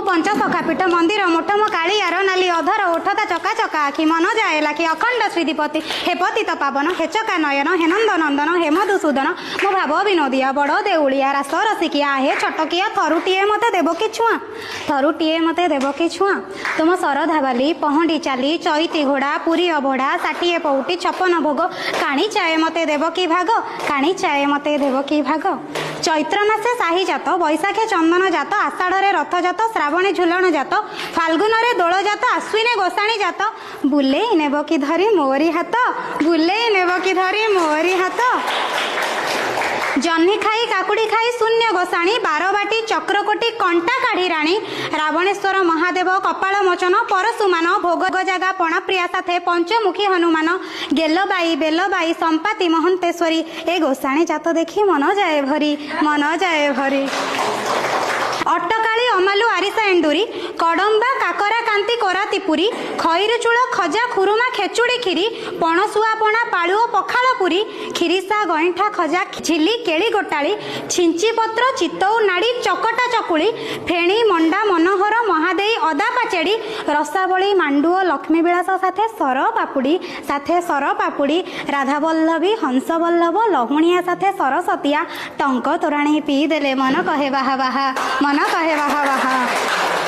पंचसखा पीठ मंदिर मोठ मो कालियार नाली अधर ओठता चका चका आखि मन जाए लाखि अखंड श्रीपति हे पतित पावन हे चका नयन हे नंद नंदन हे मधुसूदन मो भाव विनोदिया बड़ देउलिया रास रसिकिया हे छटकिया थरुटीए मते देव कि छुआ थरुटीए मते देव कि छुआ तुम सरधा बाली पहंडी चाली चैती घोड़ा पुरी अभड़ा षाठिए पौटी 56 भोग काणी चाए मते देव कि भाग काणी चाए मते देव कि भाग चैत्र मासे साही जात बैशाखे चंदन जात आषाढ़े रथ जात श्रावणे झुलन जात फाल्गुन दोल जात आश्विने गोसाणी जात बुले नेब कि धरी मोरी हाथ बुले नेब कि धरी मोरी हाथ जह्नी खाई काकुड़ी खाई शून्य गोसाणी बारबाटी चक्रकोटी कंटा काढ़ी राणी रावणेश्वर महादेव कपाल मोचन परशुमान भोग जागा पणाप्रिया साथे पंचमुखी हनुमान गेलबाई बेलबाई संपाति महंतेश्वरी ए गोसाणी जात देखी मन जाए भरी अट्टकाली अमालु आरिसा एंडुरी कड़म्बा काकरा कांति कोरातीपुरी खैर चूल खजा खुरुमा खेचुड़ी खीरी पणसुआ पणा पालुओ पखाल पुरी खीरिसा गईठा खजा झिली केली गोटाली छिंची पत्र चितौ नाड़ी चकटा चकुली फेणी मंडा मनोहर महादेई अदा पाचेड़ी रसावली मांडुओ लक्ष्मी विलास साथे सर पापुड़ी राधा वल्लभी हंस वल्लभ लहुणिया साथे सरस्वतिया टंक तोराणी पी देले मन कहे बाहा बाहा मन कहे बाहा बाहा।